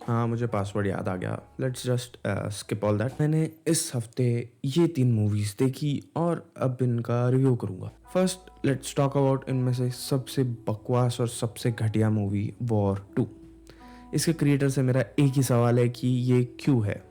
हाँ, मुझे पासवर्ड याद आ गया। Let's just skip all that. मैंने इस हफ्ते ये 3 मूवीज़ देखी और अब इनका रिव्यू करूँगा। फर्स्ट लेट्स टॉक अबाउट इनमें से सबसे बकवास और सबसे घटिया मूवी वॉर 2। इसके क्रिएटर से मेरा एक ही सवाल है कि ये क्यों है।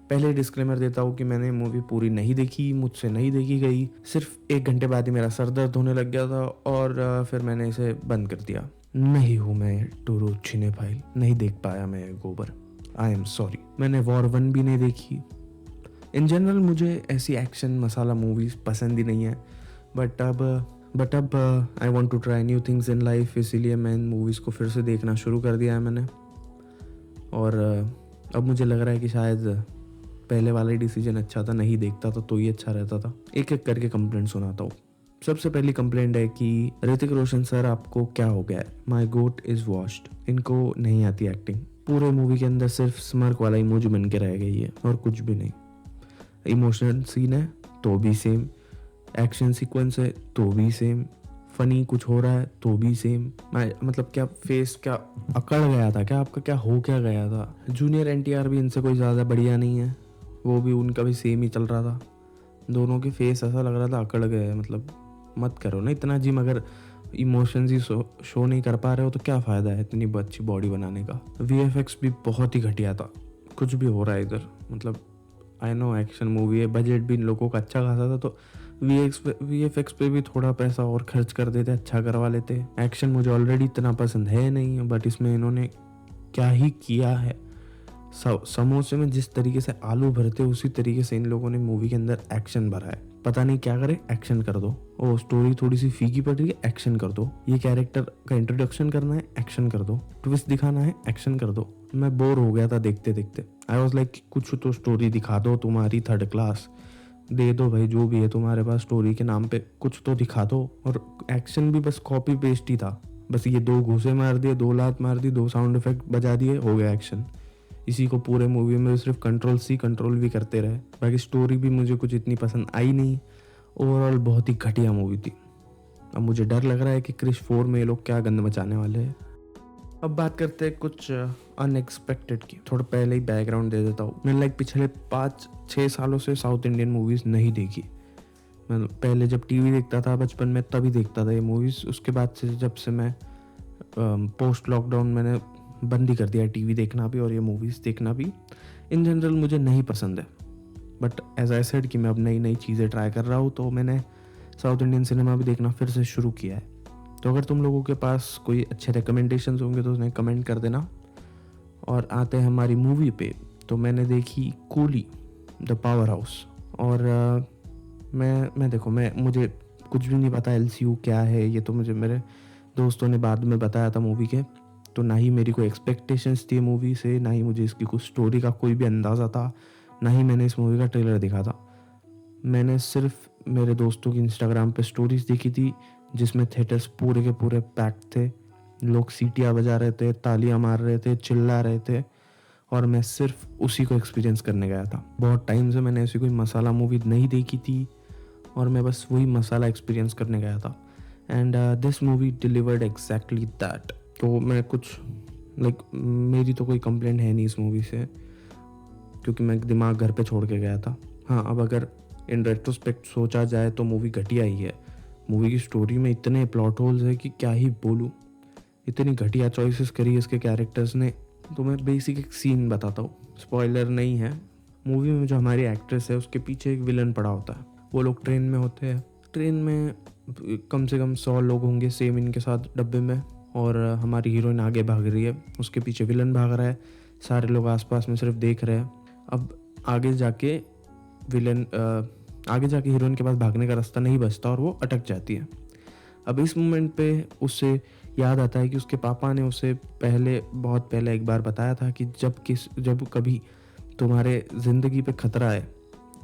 पहले डिस्क्लेमर देता हूँ कि मैंने मूवी पूरी नहीं देखी, मुझसे नहीं देखी गई। सिर्फ 1 घंटे बाद ही मेरा सर दर्द होने लग गया था और फिर मैंने इसे बंद कर दिया। नहीं हूँ मैं टूरू चिनेफाइल, नहीं देख पाया मैं गोबर। I am sorry. मैंने वॉर 1 भी नहीं देखी। इन जनरल मुझे ऐसी एक्शन मसाला मूवीज पसंद ही नहीं है, बट अब I want to try new things in life, इसीलिए मैं इन मूवीज़ को फिर से देखना शुरू कर दिया है मैंने। और अब मुझे लग रहा है कि शायद पहले वाला ही डिसीजन अच्छा था, नहीं देखता था तो ही अच्छा रहता था। एक एक करके कंप्लेंट सुनाता हूँ। सबसे पहली कंप्लेंट है कि ऋतिक रोशन सर आपको क्या हो गया है, माई गोट इज वॉश्ड। इनको नहीं आती एक्टिंग। पूरे मूवी के अंदर सिर्फ स्मर्क वाला इमोजी बन के रह गई है और कुछ भी नहीं। इमोशनल सीन है तो भी सेम, एक्शन सीक्वेंस है तो भी सेम, फनी कुछ हो रहा है तो भी सेम। मतलब क्या फेस क्या अकड़ गया था क्या आपका, क्या हो क्या गया था। जूनियर एनटीआर भी इनसे कोई ज़्यादा बढ़िया नहीं है, वो भी उनका भी सेम ही चल रहा था। दोनों के फेस ऐसा लग रहा था अकड़ गए। मतलब मत करो ना इतना जिम, अगर इमोशंस ही शो नहीं कर पा रहे हो तो क्या फ़ायदा है इतनी अच्छी बॉडी बनाने का। वीएफएक्स भी बहुत ही घटिया था, कुछ भी हो रहा है इधर। मतलब आई नो एक्शन मूवी है, बजट भी इन लोगों का अच्छा खासा था तो वीएफएक्स पे भी थोड़ा पैसा और खर्च कर देते, अच्छा करवा लेते। एक्शन मुझे ऑलरेडी इतना पसंद है नहीं, बट इसमें इन्होंने क्या ही किया है। समोसे में जिस तरीके से आलू भरते उसी तरीके से इन लोगों ने मूवी के अंदर एक्शन भरा है। पता नहीं क्या करे, एक्शन कर दो। ओ स्टोरी थोड़ी सी फीकी पड़ रही है, एक्शन कर दो। ये कैरेक्टर का इंट्रोडक्शन करना है, एक्शन कर दो। ट्विस्ट दिखाना है, एक्शन कर दो। मैं बोर हो गया था देखते देखते। आई वॉज लाइक कुछ तो स्टोरी दिखा दो, तुम्हारी 3rd क्लास दे दो भाई, जो भी है तुम्हारे पास स्टोरी के नाम पे कुछ तो दिखा दो। और एक्शन भी बस कॉपी पेस्ट ही था। बस ये 2 घूंसे मार दिए, 2 लात मार दी, 2 साउंड इफेक्ट बजा दिए, हो गया एक्शन। इसी को पूरे मूवी में सिर्फ कंट्रोल भी करते रहे। बाकी स्टोरी भी मुझे कुछ इतनी पसंद आई नहीं। ओवरऑल बहुत ही घटिया मूवी थी। अब मुझे डर लग रहा है कि क्रिश 4 में ये लोग क्या गंद मचाने वाले हैं। अब बात करते हैं कुछ अनएक्सपेक्टेड की। थोड़ा पहले ही बैकग्राउंड दे देता हूँ। मैंने पिछले 5-6 सालों से साउथ इंडियन मूवीज़ नहीं देखी। मैं पहले जब टीवी देखता था बचपन में तभी देखता था ये मूवीज़। उसके बाद से जब से मैं पोस्ट लॉकडाउन मैंने बंद ही कर दिया टीवी देखना भी और ये मूवीज़ देखना भी। इन जनरल मुझे नहीं पसंद है, बट एज आई सेड कि मैं अब नई नई चीज़ें ट्राई कर रहा हूँ तो मैंने साउथ इंडियन सिनेमा भी देखना फिर से शुरू किया है। तो अगर तुम लोगों के पास कोई अच्छे रिकमेंडेशंस होंगे तो उन्हें कमेंट कर देना। और आते हैं हमारी मूवी पे। तो मैंने देखी कूली द पावर हाउस। और मुझे कुछ भी नहीं पता एलसीयू क्या है। ये तो मुझे मेरे दोस्तों ने बाद में बताया था मूवी के। तो ना ही मेरी कोई एक्सपेक्टेशंस थी मूवी से, ना ही मुझे इसकी कुछ स्टोरी का कोई भी अंदाज़ा था, ना ही मैंने इस मूवी का ट्रेलर देखा था। मैंने सिर्फ मेरे दोस्तों की इंस्टाग्राम पे स्टोरीज देखी थी जिसमें थिएटर्स पूरे के पूरे पैक्ड थे। लोग सीटियाँ बजा रहे थे, तालियां मार रहे थे, चिल्ला रहे थे, और मैं सिर्फ उसी को एक्सपीरियंस करने गया था। बहुत टाइम से मैंने ऐसी कोई मसाला मूवी नहीं देखी थी और मैं बस वही मसाला एक्सपीरियंस करने गया था। And this movie delivered exactly that. तो मैं कुछ मेरी तो कोई कंप्लेंट है नहीं इस मूवी से, क्योंकि मैं दिमाग घर पे छोड़ के गया था। हाँ, अब अगर इन रेट्रोस्पेक्ट सोचा जाए तो मूवी घटिया ही है। मूवी की स्टोरी में इतने प्लॉट होल्स है कि क्या ही बोलूँ। इतनी घटिया चॉइसेस करी इसके कैरेक्टर्स ने। तो मैं बेसिक एक सीन बताता हूँ, स्पॉइलर नहीं है। मूवी में जो हमारी एक्ट्रेस है उसके पीछे एक विलन पड़ा होता है। वो लोग ट्रेन में होते हैं। ट्रेन में कम से कम 100 लोग होंगे सेम इनके साथ डब्बे में, और हमारी हीरोइन आगे भाग रही है, उसके पीछे विलन भाग रहा है। सारे लोग आसपास में सिर्फ देख रहे हैं। अब आगे जाके हीरोइन के पास भागने का रास्ता नहीं बचता और वो अटक जाती है। अब इस मोमेंट पे उससे याद आता है कि उसके पापा ने उसे बहुत पहले एक बार बताया था कि जब कभी तुम्हारे ज़िंदगी पे खतरा है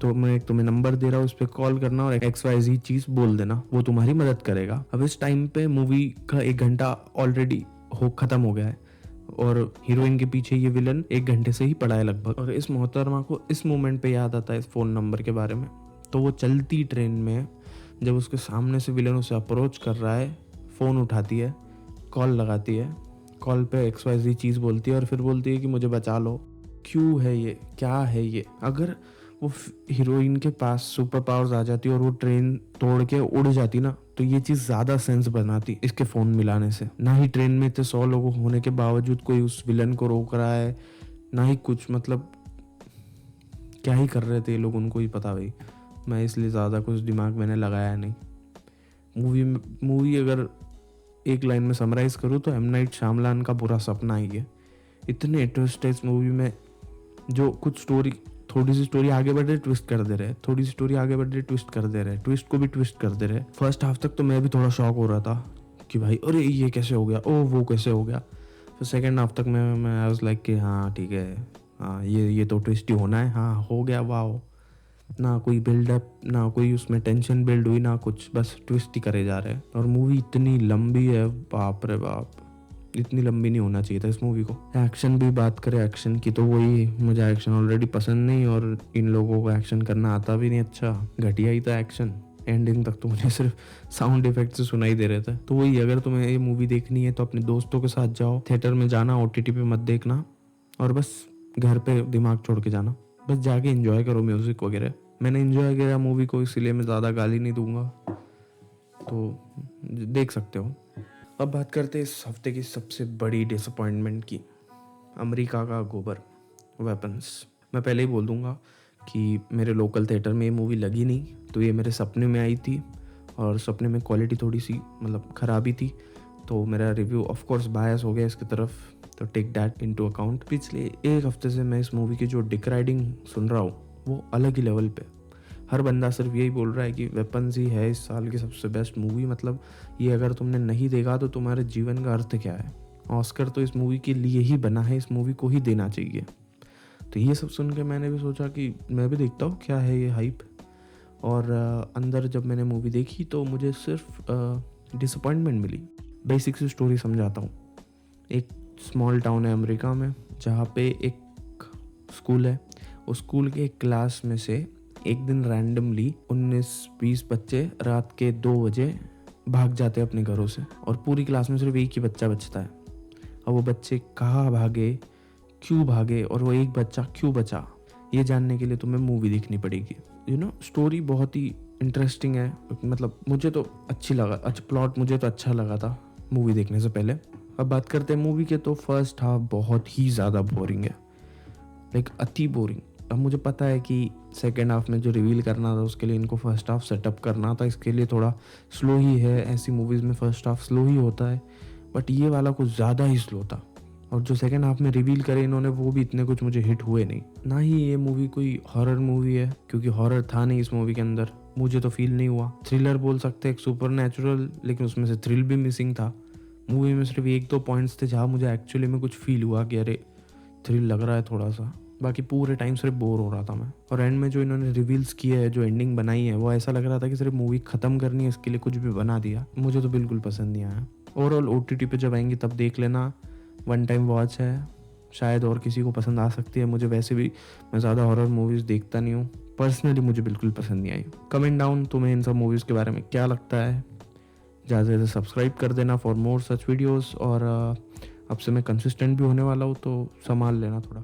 तो मैं एक तुम्हें नंबर दे रहा हूँ, उस पर कॉल करना और XYZ चीज़ बोल देना, वो तुम्हारी मदद करेगा। अब इस टाइम पे मूवी का 1 घंटा ऑलरेडी खत्म हो गया है और हीरोइन के पीछे ये विलन 1 घंटे से ही पड़ा है लगभग। और इस मोहतरमा को इस मोमेंट पे याद आता है इस फ़ोन नंबर के बारे में। तो वो चलती ट्रेन में जब उसके सामने से विलन उसे अप्रोच कर रहा है, फ़ोन उठाती है, कॉल लगाती है। कॉल पे XYZ चीज़ बोलती है और फिर बोलती है कि मुझे बचा लो। क्यों है ये, क्या है ये? अगर वो हीरोइन के पास सुपर पावर्स आ जाती और वो ट्रेन तोड़ के उड़ जाती ना, तो ये चीज़ ज़्यादा सेंस बनाती इसके फ़ोन मिलाने से। ना ही ट्रेन में इतने 100 लोग होने के बावजूद कोई उस विलन को रोक रहा है, ना ही कुछ, मतलब क्या ही कर रहे थे ये लोग, उनको ही पता भाई। मैं इसलिए ज़्यादा कुछ दिमाग मैंने लगाया नहीं। मूवी अगर एक लाइन में समराइज करूँ तो एम नाइट श्यामलान का बुरा सपना ही है। इतने ट्विस्ट है इस मूवी में, जो कुछ स्टोरी, थोड़ी सी स्टोरी आगे बढ़ रही ट्विस्ट कर दे रहे, थोड़ी सी स्टोरी आगे बढ़ रही ट्विस्ट कर दे रहे, ट्विस्ट को भी ट्विस्ट कर दे रहे। फर्स्ट हाफ तक तो मैं भी थोड़ा शॉक हो रहा था कि भाई अरे ये कैसे हो गया, ओ वो कैसे हो गया। फिर सेकेंड हाफ तक मैं आई वाज लाइक कि हाँ ठीक है, हाँ ये तो ट्विस्ट ही होना है, हाँ हो गया, वाह। ना कोई बिल्डअप, ना कोई उसमें टेंशन बिल्ड हुई, ना कुछ, बस ट्विस्ट ही करे जा रहे हैं। और मूवी इतनी लंबी है, बाप रे बाप, इतनी लंबी नहीं होना चाहिए था इस मूवी को। एक्शन भी बात करें एक्शन की तो वही, मुझे एक्शन ऑलरेडी पसंद नहीं और इन लोगों को एक्शन करना आता भी नहीं, अच्छा घटिया ही था एक्शन। एंडिंग तक तो मुझे सिर्फ साउंड इफेक्ट से सुनाई दे रहे थे। तो वही, अगर तुम्हें ये मूवी देखनी है तो अपने दोस्तों के साथ जाओ, थिएटर में जाना, OTT पे मत देखना, और बस घर पे दिमाग छोड़ के जाना, बस जाके एंजॉय करो म्यूजिक वगैरह। मैंने एंजॉय किया मूवी को, इसलिए मैं ज़्यादा गाली नहीं दूंगा, तो देख सकते हो। अब बात करते हैं इस हफ्ते की सबसे बड़ी डिसअपॉइंटमेंट की, अमेरिका का गोबर, वेपन्स। मैं पहले ही बोल दूंगा कि मेरे लोकल थिएटर में ये मूवी लगी नहीं, तो ये मेरे सपने में आई थी, और सपने में क्वालिटी थोड़ी सी मतलब ख़राबी थी, तो मेरा रिव्यू ऑफ कोर्स बायस हो गया इसकी तरफ, तो टेक दैट इनटू अकाउंट। पिछले एक हफ्ते से मैं इस मूवी की जो डिक्राइडिंग सुन रहा हूँ वो अलग ही लेवल पे। हर बंदा सिर्फ यही बोल रहा है कि वेपन्स ही है इस साल की सबसे बेस्ट मूवी, मतलब ये अगर तुमने नहीं देखा तो तुम्हारे जीवन का अर्थ क्या है। ऑस्कर तो इस मूवी के लिए ही बना है, इस मूवी को ही देना चाहिए। तो ये सब सुन के मैंने भी सोचा कि मैं भी देखता हूँ क्या है ये हाइप। और अंदर जब मैंने मूवी देखी तो मुझे सिर्फ डिसअपॉइंटमेंट मिली। बेसिक सी स्टोरी समझाता हूँ। एक स्मॉल टाउन है अमेरिका में, जहाँ पे एक स्कूल है। उस स्कूल के एक क्लास में से एक दिन रैंडमली 19-20 बच्चे रात के 2 बजे भाग जाते हैं अपने घरों से, और पूरी क्लास में सिर्फ एक ही बच्चा बचता है। अब वो बच्चे कहाँ भागे, क्यों भागे, और वो एक बच्चा क्यों बचा, ये जानने के लिए तुम्हें मूवी देखनी पड़ेगी। स्टोरी बहुत ही इंटरेस्टिंग है, मतलब मुझे तो अच्छी लगा, अच्छा प्लॉट मुझे तो अच्छा लगा था मूवी देखने से पहले। अब बात करते हैं मूवी के, तो फर्स्ट हाफ बहुत ही ज़्यादा बोरिंग है, लाइक अति बोरिंग। अब मुझे पता है कि सेकेंड हाफ में जो रिवील करना था उसके लिए इनको फर्स्ट हाफ सेटअप करना था, इसके लिए थोड़ा स्लो ही है। ऐसी मूवीज़ में फर्स्ट हाफ स्लो ही होता है, बट ये वाला कुछ ज़्यादा ही स्लो था। और जो सेकेंड हाफ में रिवील करे इन्होंने वो भी इतने कुछ मुझे हिट हुए नहीं। ना ही ये मूवी कोई हॉरर मूवी है, क्योंकि हॉरर था नहीं इस मूवी के अंदर, मुझे तो फील नहीं हुआ। थ्रिलर बोल सकते हैं, एक सुपर नेचुरल, लेकिन उसमें से थ्रिल भी मिसिंग था। मूवी में सिर्फ 1-2 पॉइंट्स थे जहाँ मुझे एक्चुअली में कुछ फील हुआ कि अरे थ्रिल लग रहा है थोड़ा सा, बाकी पूरे टाइम सिर्फ बोर हो रहा था मैं। और एंड में जो इन्होंने रिवील्स किए है, जो एंडिंग बनाई है, वो ऐसा लग रहा था कि सिर्फ मूवी ख़त्म करनी है, इसके लिए कुछ भी बना दिया। मुझे तो बिल्कुल पसंद नहीं आया। ओवरऑल OTT पे जब आएंगी तब देख लेना, 1 टाइम वॉच है, शायद और किसी को पसंद आ सकती है। मुझे वैसे भी, मैं ज़्यादा हॉरर मूवीज़ देखता नहीं हूँ, पर्सनली मुझे बिल्कुल पसंद नहीं आई। कमेंट डाउन तुम्हें इन सब मूवीज़ के बारे में क्या लगता है। ज़्यादा से ज़्यादा सब्सक्राइब कर देना फॉर मोर सच वीडियोज़। और अब से मैं कंसिस्टेंट भी होने वाला हूँ, तो संभाल लेना थोड़ा।